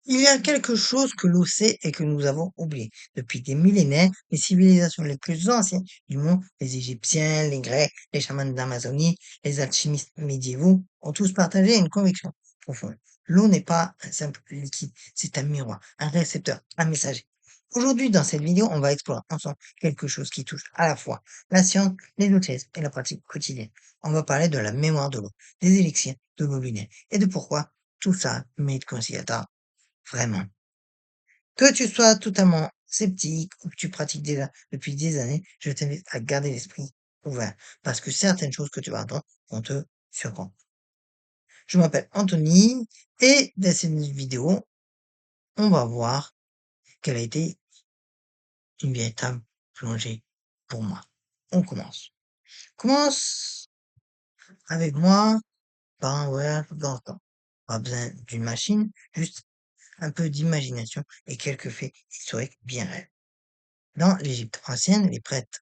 Il y a quelque chose que l'on sait et que nous avons oublié. Depuis des millénaires, les civilisations les plus anciennes du monde, les Égyptiens, les Grecs, les chamans d'Amazonie, les alchimistes médiévaux, ont tous partagé une conviction profonde. L'eau n'est pas un simple liquide, c'est un miroir, un récepteur, un messager. Aujourd'hui, dans cette vidéo, on va explorer ensemble quelque chose qui touche à la fois la science, les outils et la pratique quotidienne. On va parler de la mémoire de l'eau, des élixirs, de l'eau lunaire et de pourquoi tout ça mérite qu'on s'y attarde vraiment. Que tu sois totalement sceptique ou que tu pratiques déjà depuis des années, je t'invite à garder l'esprit ouvert parce que certaines choses que tu vas entendre vont te surprendre. Je m'appelle Anthony et dans cette vidéo, on va voir quelle a été une véritable plongée pour moi. On commence. Commence avec moi par un voyage dans le temps. Pas besoin d'une machine, juste un peu d'imagination et quelques faits historiques bien réels. Dans l'Égypte ancienne, les prêtres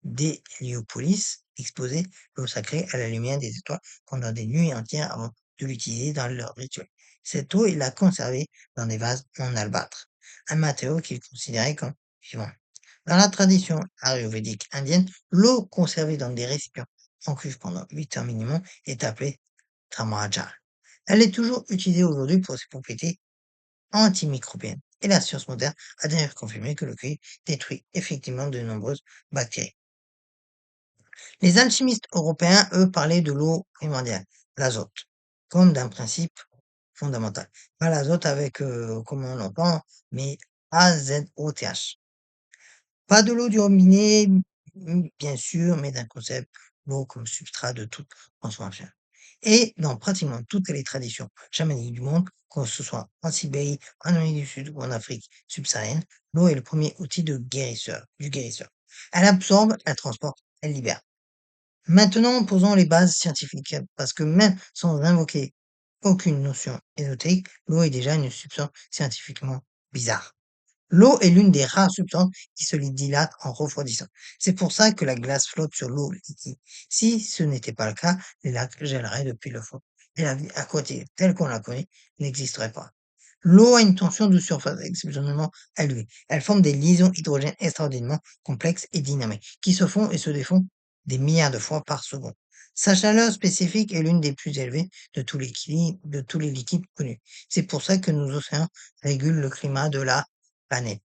d'Héliopolis exposaient l'eau sacrée à la lumière des étoiles pendant des nuits entières avant de l'utiliser dans leur rituel. Cette eau, ils la conservaient dans des vases en albâtre, un matériau qu'ils considéraient comme vivant. Dans la tradition ayurvédique indienne, l'eau conservée dans des récipients en cuivre pendant 8 heures minimum est appelée Tamraja. Elle est toujours utilisée aujourd'hui pour ses propriétés antimicrobienne. Et la science moderne a d'ailleurs confirmé que le cuivre détruit effectivement de nombreuses bactéries. Les alchimistes européens, eux, parlaient de l'eau primordiale, l'azote, comme d'un principe fondamental. Pas l'azote avec, comme on l'entend, mais AZOTH. Pas de l'eau du robinet, bien sûr, mais d'un concept, l'eau comme substrat de toute transformation. Et dans pratiquement toutes les traditions chamaniques du monde, que ce soit en Sibérie, en Amérique du Sud ou en Afrique subsaharienne, l'eau est le premier outil du guérisseur. Elle absorbe, elle transporte, elle libère. Maintenant, posons les bases scientifiques, parce que même sans invoquer aucune notion ésotérique, l'eau est déjà une substance scientifiquement bizarre. L'eau est l'une des rares substances qui se dilate en refroidissant. C'est pour ça que la glace flotte sur l'eau liquide. Si ce n'était pas le cas, les lacs gèleraient depuis le fond. Et la vie aquatique, telle qu'on la connaît, n'existerait pas. L'eau a une tension de surface exceptionnellement élevée. Elle forme des liaisons hydrogènes extraordinairement complexes et dynamiques, qui se font et se défont des milliards de fois par seconde. Sa chaleur spécifique est l'une des plus élevées de tous les liquides connus. C'est pour ça que nos océans régulent le climat de la planète.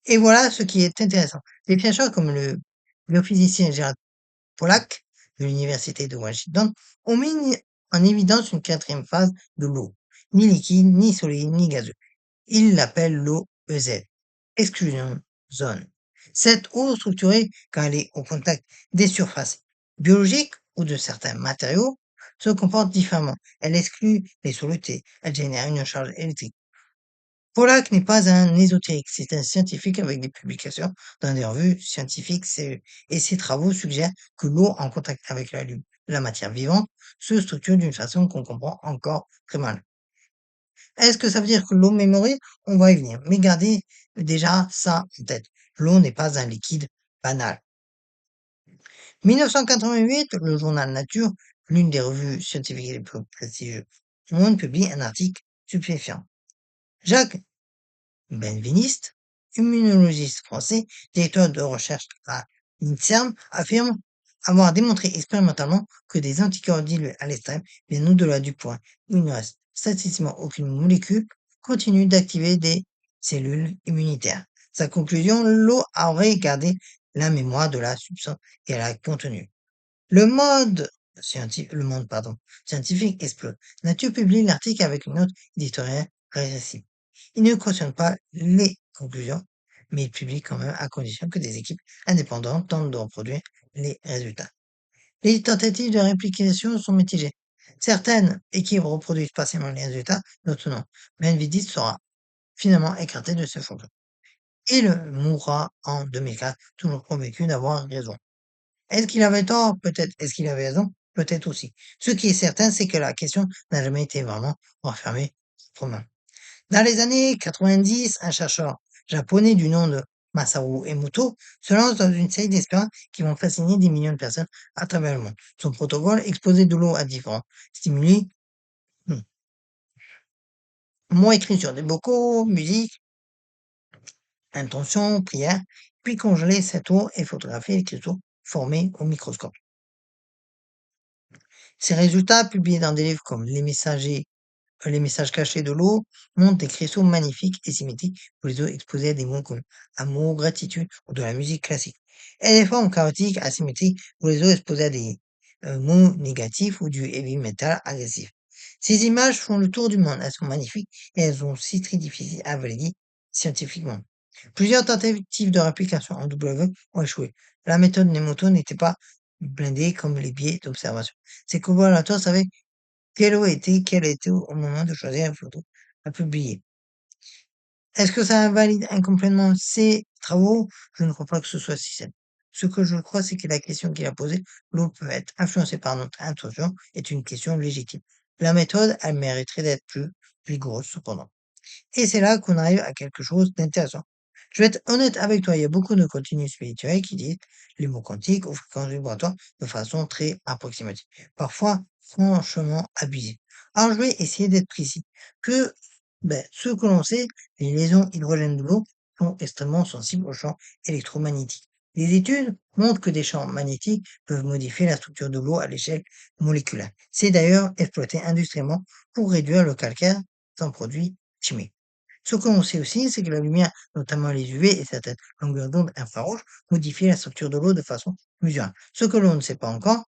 Et voilà ce qui est intéressant. Des chercheurs comme le biophysicien Gerard Pollack de l'université de Washington ont mis en évidence une quatrième phase de l'eau, ni liquide, ni solide, ni gazeux. Ils l'appellent l'eau EZ, exclusion zone. Cette eau structurée, quand elle est au contact des surfaces biologiques ou de certains matériaux, se comporte différemment. Elle exclut les solutés, elle génère une charge électrique. Pollack n'est pas un ésotérique, c'est un scientifique avec des publications dans des revues scientifiques sérieuses. Et ses travaux suggèrent que l'eau en contact avec la matière vivante se structure d'une façon qu'on comprend encore très mal. Est-ce que ça veut dire que l'eau mémorise? On va y venir. Mais gardez déjà ça en tête. L'eau n'est pas un liquide banal. 1988, le journal Nature, l'une des revues scientifiques les plus prestigieuses au monde, publie un article stupéfiant. Jacques Benveniste, immunologiste français, directeur de recherche à l'INSERM, affirme avoir démontré expérimentalement que des anticorps dilués à l'extrême, bien au-delà du point où il ne reste statistiquement aucune molécule, continuent d'activer des cellules immunitaires. Sa conclusion, l'eau aurait gardé la mémoire de la substance qu'elle a contenue. Le monde explose. Nature publie l'article avec une note éditoriale régressive. Il ne cautionne pas les conclusions, mais il publie quand même à condition que des équipes indépendantes tentent de reproduire les résultats. Les tentatives de réplication sont mitigées. Certaines équipes reproduisent partiellement les résultats, d'autres non. Benvidis sera finalement écarté de ce fonction. Il mourra en 2004, toujours convaincu d'avoir raison. Est-ce qu'il avait tort? Peut-être. Est-ce qu'il avait raison? Peut-être aussi. Ce qui est certain, c'est que la question n'a jamais été vraiment refermée proprement. Dans les années 90, un chercheur japonais du nom de Masaru Emoto se lance dans une série d'expériences qui vont fasciner des millions de personnes à travers le monde. Son protocole, exposer de l'eau à différents stimuli, Mots écrits sur des bocaux, musique, intention, prière, puis congeler cette eau et photographier les cristaux formés au microscope. Ces résultats, publiés dans des livres comme Les messages cachés de l'eau, montrent des cristaux magnifiques et symétriques pour les eaux exposées à des mots comme amour, gratitude ou de la musique classique. Et des formes chaotiques, asymétriques pour les eaux exposées à des mots négatifs ou du heavy metal agressif. Ces images font le tour du monde, elles sont magnifiques et elles sont aussi très difficiles à valider scientifiquement. Plusieurs tentatives de réplication en W ont échoué. La méthode Nemoto n'était pas blindée comme les biais d'observation. Ces collaborateurs savaient quelle était au moment de choisir la photo à publier. Est-ce que ça invalide incomplètement ces travaux? Je ne crois pas que ce soit si simple. Ce que je crois, c'est que la question qu'il a posée, l'eau peut être influencée par notre intention, est une question légitime. La méthode, elle mériterait d'être plus rigoureuse cependant. Et c'est là qu'on arrive à quelque chose d'intéressant. Je vais être honnête avec toi, il y a beaucoup de contenus spirituels qui disent les mots quantiques ou fréquences vibratoires de façon très approximative, parfois franchement abusée. Alors je vais essayer d'être précis. Que ce que l'on sait, les liaisons hydrogène de l'eau sont extrêmement sensibles aux champs électromagnétiques. Les études montrent que des champs magnétiques peuvent modifier la structure de l'eau à l'échelle moléculaire. C'est d'ailleurs exploité industriellement pour réduire le calcaire sans produits chimiques. Ce que l'on sait aussi, c'est que la lumière, notamment les UV et certaines longueurs d'onde infrarouges, modifient la structure de l'eau de façon mesurable. Ce que l'on ne sait pas encore,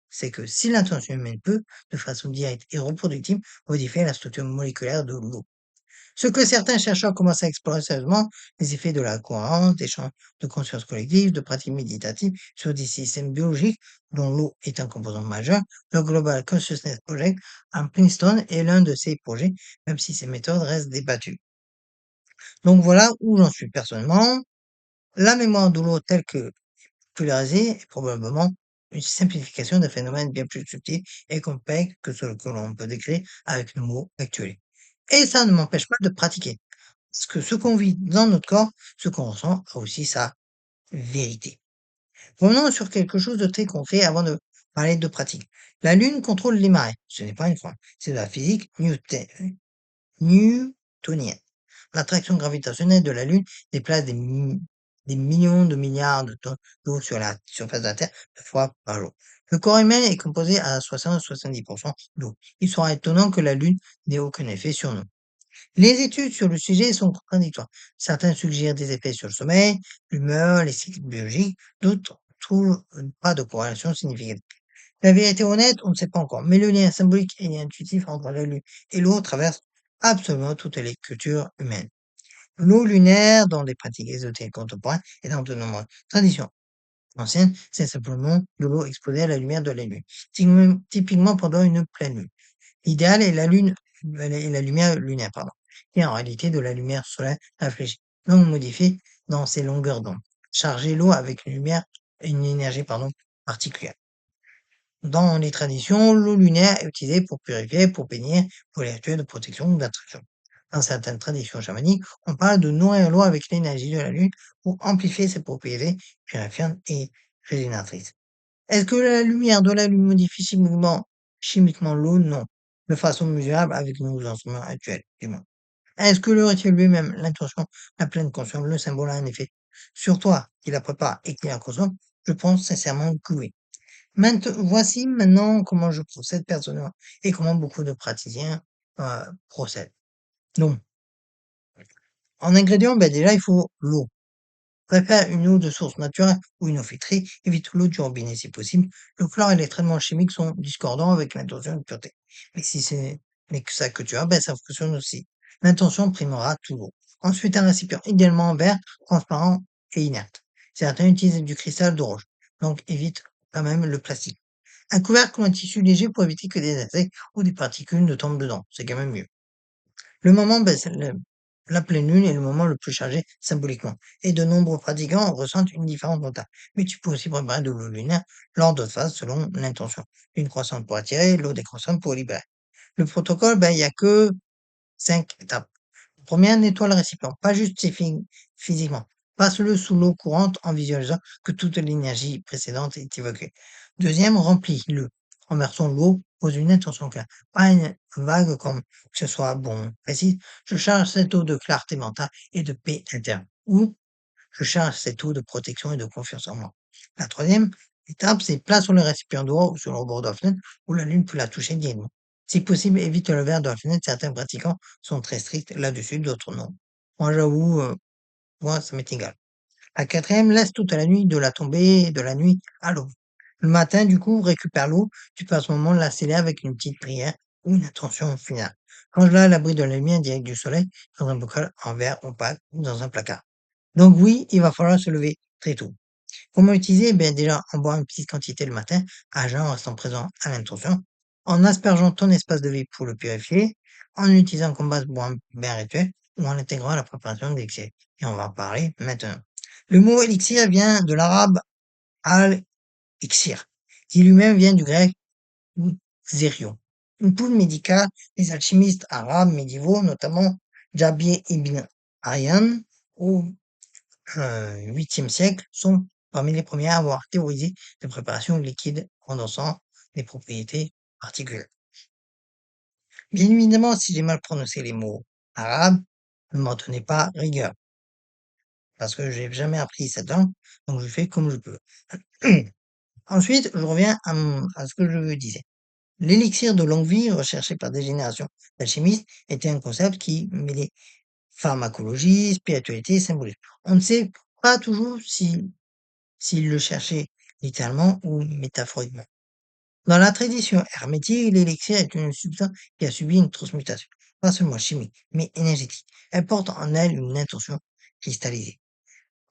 c'est que si l'intention humaine peut, de façon directe et reproductive, modifier la structure moléculaire de l'eau. Ce que certains chercheurs commencent à explorer sérieusement, les effets de la cohérence, des champs de conscience collective, de pratiques méditatives sur des systèmes biologiques dont l'eau est un composant majeur, le Global Consciousness Project à Princeton est l'un de ces projets, même si ces méthodes restent débattues. Donc voilà où j'en suis personnellement. La mémoire de l'eau telle que popularisée est probablement une simplification d'un phénomène bien plus subtil et complexe que ce que l'on peut décrire avec nos mots actuels. Et ça ne m'empêche pas de pratiquer. Parce que ce qu'on vit dans notre corps, ce qu'on ressent, a aussi sa vérité. Revenons sur quelque chose de très concret avant de parler de pratique. La Lune contrôle les marées. Ce n'est pas une fois. C'est de la physique newtonienne. L'attraction gravitationnelle de la Lune déplace des millions de milliards de tonnes d'eau sur la surface de la Terre 2 fois par jour. Le corps humain est composé à 60-70% d'eau. Il sera étonnant que la Lune n'ait aucun effet sur nous. Les études sur le sujet sont contradictoires. Certains suggèrent des effets sur le sommeil, l'humeur, les cycles biologiques, d'autres trouvent pas de corrélation significative. La vérité honnête, on ne sait pas encore, mais le lien symbolique et intuitif entre la Lune et l'eau traverse absolument toutes les cultures humaines. L'eau lunaire, dans des pratiques ésotériques contemporaines et dans de nombreuses traditions anciennes, c'est simplement de l'eau exposée à la lumière de la Lune, typiquement pendant une pleine lune. L'idéal est la lumière lunaire, pardon, qui est en réalité de la lumière solaire réfléchie, non modifiée dans ses longueurs d'onde. Charger l'eau avec une énergie, particulière. Dans les traditions, l'eau lunaire est utilisée pour purifier, pour bénir, pour les rituels de protection ou d'attraction. Dans certaines traditions chamaniques, on parle de nourrir l'eau avec l'énergie de la lune pour amplifier ses propriétés purifiantes et régénératrices. Est-ce que la lumière de la lune modifie chimiquement l'eau? Non. De façon mesurable avec nos instruments actuels, du moins. Est-ce que le rituel lui-même, l'intention, la pleine conscience, le symbole a un effet sur toi qui la prépare et qui la consomme? Je pense sincèrement que oui. Voici maintenant comment je procède personnellement et comment beaucoup de praticiens procèdent. Donc, en ingrédients, déjà, il faut l'eau. Préfère une eau de source naturelle ou une eau filtrée, évite l'eau du robinet si possible. Le chlore et les traitements chimiques sont discordants avec l'intention de pureté. Mais si c'est n'est que ça que tu as, ça fonctionne aussi. L'intention primera toujours. Ensuite, un récipient idéalement en verre, transparent et inerte. Certains utilisent du cristal de roche, donc évite quand même le plastique. Un couvercle ou un tissu léger pour éviter que des insectes ou des particules ne tombent dedans, c'est quand même mieux. Le moment, c'est la pleine lune est le moment le plus chargé symboliquement, et de nombreux pratiquants ressentent une différence notable. Mais tu peux aussi préparer de l'eau lunaire lors d'autres phases selon l'intention. Une croissante pour attirer, l'eau décroissante pour libérer. Le protocole, il y a que 5 étapes. Première, nettoie le récipient, pas juste physiquement. Passe-le sous l'eau courante en visualisant que toute l'énergie précédente est évacuée. Deuxième, remplis-le en versant l'eau pose une intention claire, pas une vague comme que ce soit bon, précise. Je charge cette eau de clarté mentale et de paix interne. Ou je charge cette eau de protection et de confiance en moi. La troisième étape, c'est place sur le récipient d'eau ou sur le bord de la fenêtre où la lune peut la toucher directement. Si possible, évite le verre de la fenêtre. Certains pratiquants sont très stricts là-dessus, d'autres non. Moi, j'avoue, moi, ça m'est égal. La quatrième, laisse toute la nuit de la tombée de la nuit à l'aube. Le matin, du coup, récupère l'eau. Tu peux à ce moment la sceller avec une petite prière ou une intention finale. Range-la à l'abri de la lumière directe du soleil dans un bocal en verre opaque ou dans un placard. Donc oui, il va falloir se lever très tôt. Comment utiliser? Ben déjà, en boire une petite quantité le matin, à jeun en restant présent à l'intention, en aspergeant ton espace de vie pour le purifier, en utilisant comme base pour un bain rituel, ou en intégrant à la préparation de l'élixir. Et on va en parler maintenant. Le mot élixir vient de l'arabe al-iksir, qui lui-même vient du grec xérion. Une poudre médicale, les alchimistes arabes médiévaux, notamment Jabir ibn Hayyan, ou 8e siècle, sont parmi les premiers à avoir théorisé des préparations liquides condensant des propriétés particulières. Bien évidemment, si j'ai mal prononcé les mots arabes, ne m'en tenez pas rigueur, parce que j'ai jamais appris cette langue, donc je fais comme je peux. Ensuite, je reviens à ce que je disais. L'élixir de longue vie, recherché par des générations d'alchimistes, était un concept qui mêlait pharmacologie, spiritualité et symbolisme. On ne sait pas toujours si s'il le cherchait littéralement ou métaphoriquement. Dans la tradition hermétique, l'élixir est une substance qui a subi une transmutation, pas seulement chimique, mais énergétique. Elle porte en elle une intention cristallisée.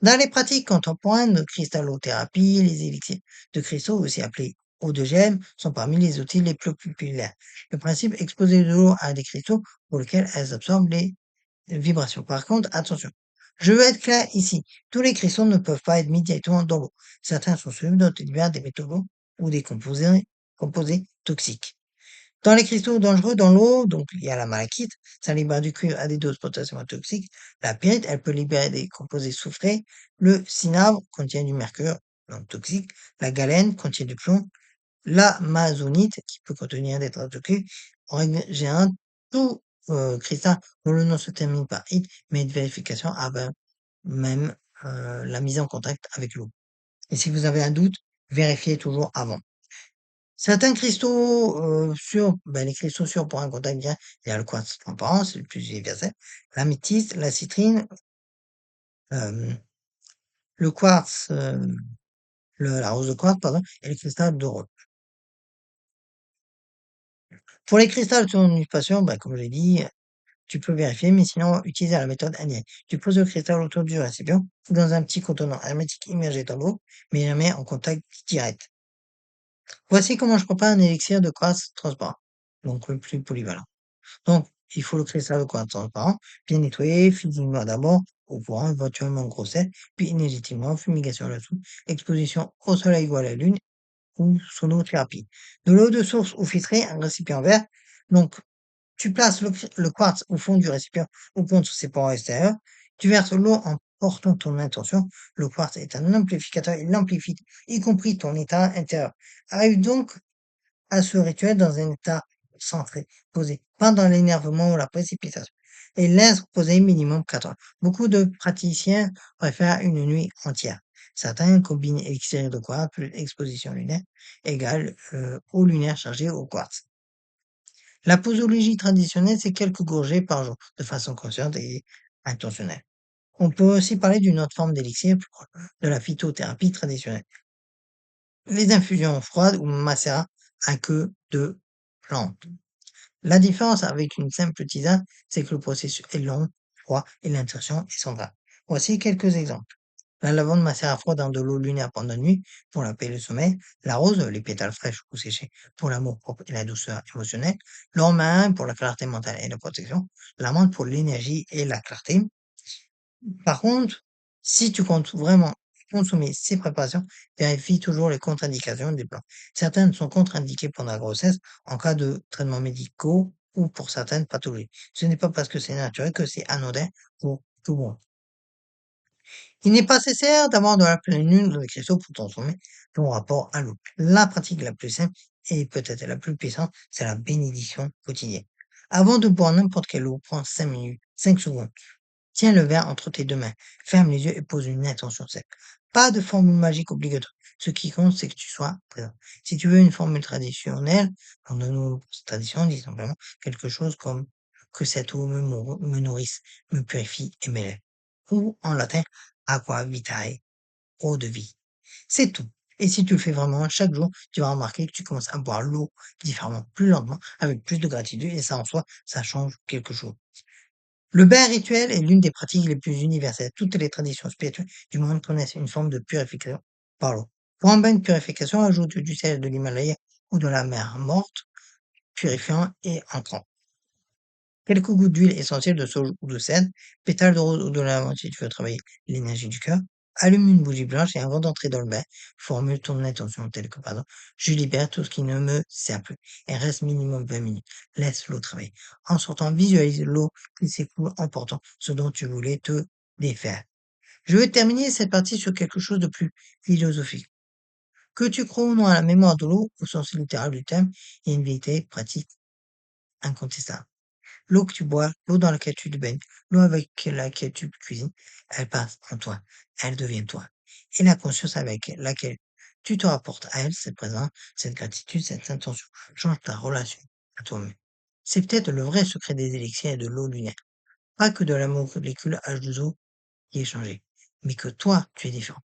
Dans les pratiques contemporaines de cristallothérapie, les élixirs de cristaux, aussi appelés eau de gemme, sont parmi les outils les plus populaires. Le principe exposer de l'eau à des cristaux pour lesquels elles absorbent les vibration. Par contre, attention, je veux être clair ici. Tous les cristaux ne peuvent pas être mis directement dans l'eau. Certains sont solubles, d'autres libèrent des métaux lourds ou des composés toxiques. Dans les cristaux dangereux dans l'eau, donc il y a la malachite, ça libère du cuivre à des doses potentiellement toxiques. La pyrite, elle peut libérer des composés soufrés. Le cinabre contient du mercure, donc toxique. La galène contient du plomb. L'amazonite, qui peut contenir des traces de cuivre. En règle générale, tout cristal dont le nom se termine par "-ite" mérite vérification avant même la mise en contact avec l'eau. Et si vous avez un doute, vérifiez toujours avant. Certains cristaux sûrs, ben, les cristaux sûrs pour un contact direct, il y a le quartz transparent, c'est le plus universel, l'améthyste, la citrine, euh, le quartz, la rose de quartz, pardon, et le cristal de rose. Pour les cristals sur une patient, ben, comme je l'ai dit, tu peux vérifier, mais sinon, utiliser la méthode indienne. Tu poses le cristal autour du récipient ou dans un petit contenant hermétique immergé dans l'eau, mais jamais en contact direct. Voici comment je prépare un élixir de quartz transparent, donc le plus polyvalent. Donc, il faut le cristal de quartz transparent, bien nettoyé, filtrez-le d'abord au courant, éventuellement gros sel, puis énergétiquement, fumigation là-dessous, exposition au soleil ou à la lune, ou sonothérapie. De l'eau de source ou filtrée, un récipient vert. Donc, tu places le quartz au fond du récipient ou contre ses pores extérieurs. Tu verses l'eau en portant ton intention. Le quartz est un amplificateur, il amplifie, y compris ton état intérieur. Arrive donc à ce rituel dans un état centré, posé, pas dans l'énervement ou la précipitation. Et laisse reposer minimum 4 heures. Beaucoup de praticiens préfèrent une nuit entière. Certains combinent élixir de quartz plus exposition lunaire égale eau lunaire chargée au quartz. La posologie traditionnelle, c'est quelques gorgées par jour, de façon consciente et intentionnelle. On peut aussi parler d'une autre forme d'élixir plus proche de la phytothérapie traditionnelle. Les infusions froides ou macérats à queue de plante. La différence avec une simple tisane, c'est que le processus est long, froid et l'intention est centrale. Voici quelques exemples. La lavande macère à froid dans de l'eau lunaire pendant la nuit pour la paix et le sommeil. La rose, les pétales fraîches ou séchés pour l'amour propre et la douceur émotionnelle. L'ormain pour la clarté mentale et la protection. L'amande pour l'énergie et la clarté. Par contre, si tu comptes vraiment consommer ces préparations, vérifie toujours les contre-indications des plants. Certaines sont contre-indiquées pendant la grossesse, en cas de traitements médicaux ou pour certaines pathologies. Ce n'est pas parce que c'est naturel que c'est anodin pour tout le monde. Il n'est pas nécessaire d'avoir de la pleine lune dans les cristaux pour transformer ton rapport à l'eau. La pratique la plus simple et peut-être la plus puissante, c'est la bénédiction quotidienne. Avant de boire n'importe quelle eau, prends 5 minutes, 5 secondes. Tiens le verre entre tes 2 mains, ferme les yeux et pose une intention simple. Pas de formule magique obligatoire. Ce qui compte, c'est que tu sois présent. Si tu veux une formule traditionnelle, dans nos traditions, dit simplement quelque chose comme que cette eau me nourrisse, me purifie et m'élève. Ou en latin, aqua vitae, eau de vie. C'est tout. Et si tu le fais vraiment chaque jour, tu vas remarquer que tu commences à boire l'eau différemment, plus lentement, avec plus de gratitude, et ça en soi, ça change quelque chose. Le bain rituel est l'une des pratiques les plus universelles. Toutes les traditions spirituelles du monde connaissent une forme de purification par l'eau. Pour un bain de purification, ajoute du sel de l'Himalaya ou de la mer morte, purifiant et entrant. Quelques gouttes d'huile essentielle de sauge ou de cèdre, pétales de rose ou de lavande si tu veux travailler l'énergie du cœur. Allume une bougie blanche et avant d'entrer dans le bain, formule ton intention telle que, pardon, je libère tout ce qui ne me sert plus et reste minimum 20 minutes. Laisse l'eau travailler. En sortant, visualise l'eau qui s'écoule en portant ce dont tu voulais te défaire. Je veux terminer cette partie sur quelque chose de plus philosophique. Que tu crois ou non à la mémoire de l'eau, au sens littéral du terme, il y a une vérité pratique incontestable. L'eau que tu bois, l'eau dans laquelle tu te baignes, l'eau avec laquelle tu cuisines, elle passe en toi, elle devient toi. Et la conscience avec laquelle tu te rapportes à elle, cette présence, cette gratitude, cette intention, change ta relation à toi-même. C'est peut-être le vrai secret des élixirs et de l'eau lunaire. Pas que de la molécule H2O qui est changée, mais que toi, tu es différent.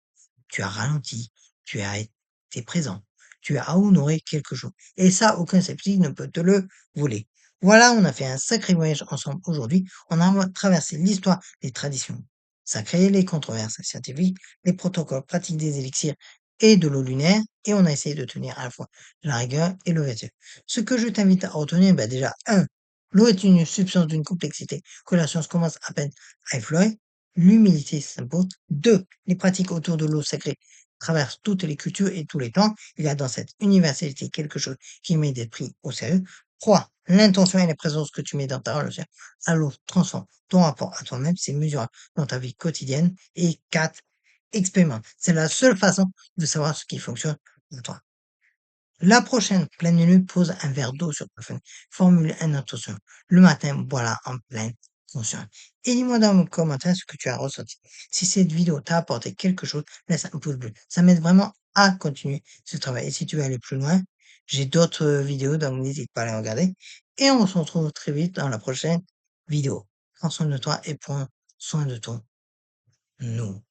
Tu as ralenti, tu as été présent, tu as honoré quelque chose. Et ça, aucun sceptique ne peut te le voler. Voilà, on a fait un sacré voyage ensemble aujourd'hui. On a traversé l'histoire des traditions sacrées, les controverses scientifiques, les protocoles pratiques des élixirs et de l'eau lunaire, et on a essayé de tenir à la fois la rigueur et l'ouverture. Ce que je t'invite à retenir, bah déjà, l'eau est une substance d'une complexité que la science commence à peine à effleurer. L'humilité s'impose. 2, les pratiques autour de l'eau sacrée traversent toutes les cultures et tous les temps. Il y a dans cette universalité quelque chose qui mérite d'être pris au sérieux. 3, l'intention et la présence que tu mets dans ta relation à l'eau transforme ton rapport à toi-même, c'est mesurable dans ta vie quotidienne. Et 4, expérimente. C'est la seule façon de savoir ce qui fonctionne pour toi. La prochaine pleine lune, pose un verre d'eau sur ta fenêtre. Formule une intention. Le matin, bois-la en pleine conscience. Et dis-moi dans le commentaire ce que tu as ressenti. Si cette vidéo t'a apporté quelque chose, laisse un pouce bleu. Ça m'aide vraiment à continuer ce travail. Et si tu veux aller plus loin, j'ai d'autres vidéos, donc n'hésite pas à les regarder. Et on se retrouve très vite dans la prochaine vidéo. Prends soin de toi et prends soin de ton nous.